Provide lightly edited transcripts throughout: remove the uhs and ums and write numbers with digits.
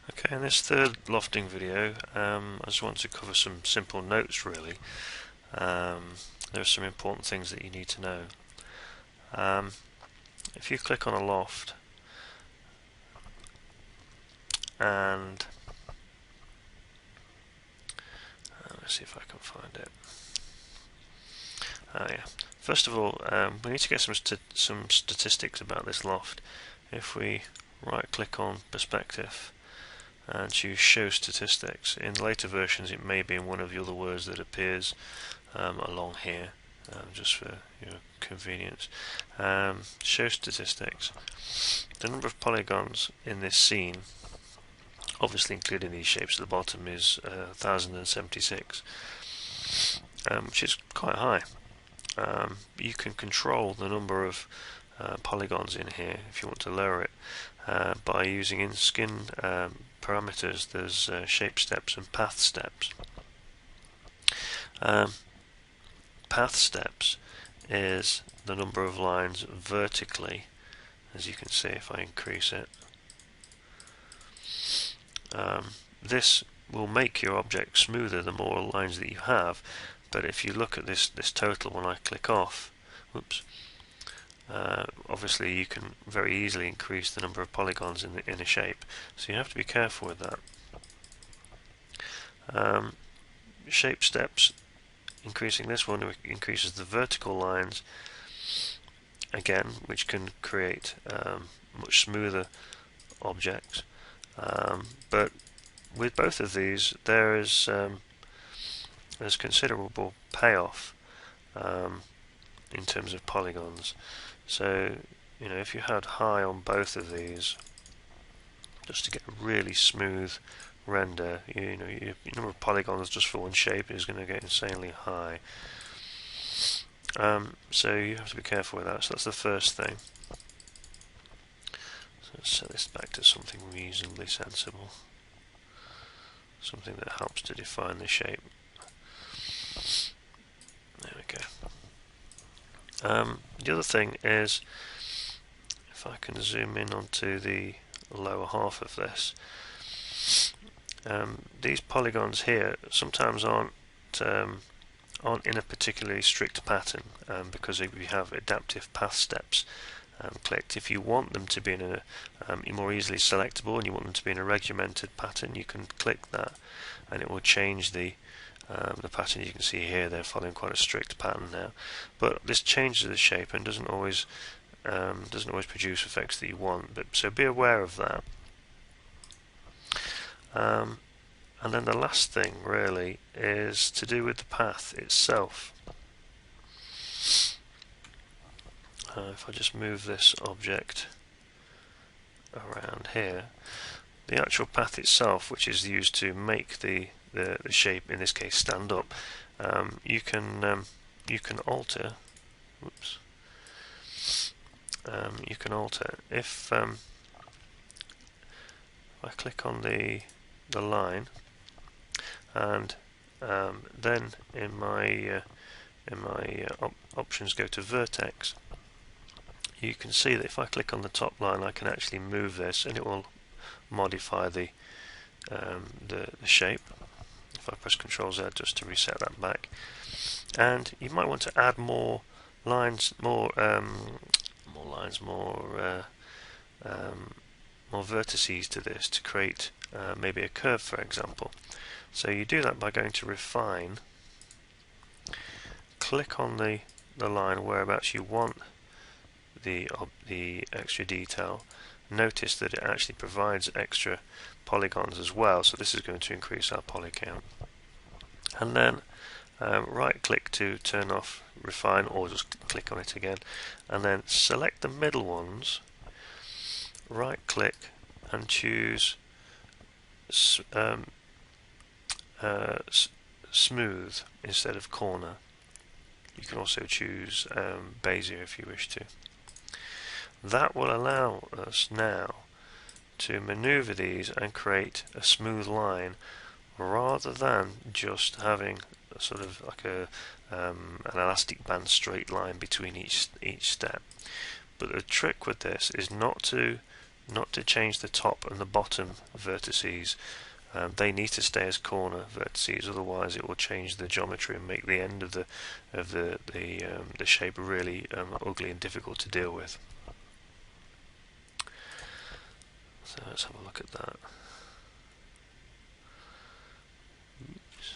Okay, in this third lofting video, I just want to cover some simple notes really. There are some important things that you need to know. Um, if you click on a loft and let's see if I can find it. Yeah. First of all, we need to get some statistics about this loft. If we right click on perspective and choose show statistics, in later versions it may be in one of the other words that appears along here, just for your convenience. Show statistics. The number of polygons in this scene, obviously including these shapes at the bottom, is 1076, which is quite high. You can control the number of polygons in here if you want to lower it by using in skin parameters. There's shape steps and path steps. Path steps is the number of lines vertically, as you can see if I increase it. This will make your object smoother the more lines that you have, but if you look at this total when I click off, obviously you can very easily increase the number of polygons in a shape, so you have to be careful with that. Shape steps, increasing this one increases the vertical lines again, which can create much smoother objects, but with both of these there's considerable payoff in terms of polygons. So if you had high on both of these, just to get a really smooth render, your number of polygons just for one shape is going to get insanely high. So you have to be careful with that. So that's the first thing. So let's set this back to something reasonably sensible, something that helps to define the shape. There we go. The other thing is, if I can zoom in onto the lower half of this, these polygons here sometimes aren't in a particularly strict pattern, because we have adaptive path steps clicked. If you want them to be in a more easily selectable and you want them to be in a regimented pattern, you can click that and it will change the pattern. You can see here they're following quite a strict pattern now, but this changes the shape and doesn't always produce effects that you want. So be aware of that. And then the last thing really is to do with the path itself. If I just move this object around here, the actual path itself, which is used to make the shape, in this case, stand up, you can alter. Whoops. You can alter if I click on the line, and then in my options go to vertex. You can see that if I click on the top line, I can actually move this, and it will modify the shape. If I press Ctrl Z just to reset that back, and you might want to add more lines, more vertices to this to create maybe a curve, for example. So you do that by going to Refine, click on the line whereabouts you want the extra detail. Notice that it actually provides extra polygons as well, so this is going to increase our poly count. And then right click to turn off Refine, or just click on it again, and then select the middle ones, right click and choose smooth instead of corner. You can also choose Bezier if you wish to. That will allow us now to maneuver these and create a smooth line, rather than just having a sort of like an elastic band straight line between each step. But the trick with this is not to not to change the top and the bottom vertices. They need to stay as corner vertices, otherwise it will change the geometry and make the end of the shape really ugly and difficult to deal with. So let's have a look at that. Oops.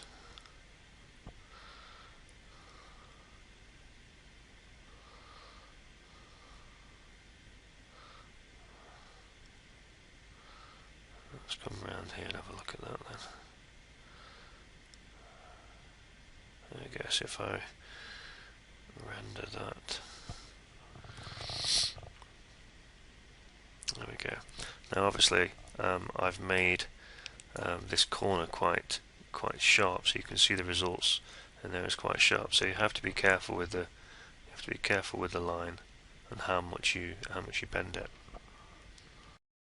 Let's come around here and have a look at that then. I guess if I render that, there we go. Now obviously I've made this corner quite sharp, so you can see the results, and there is quite sharp. So you have to be careful with the line and how much you bend it.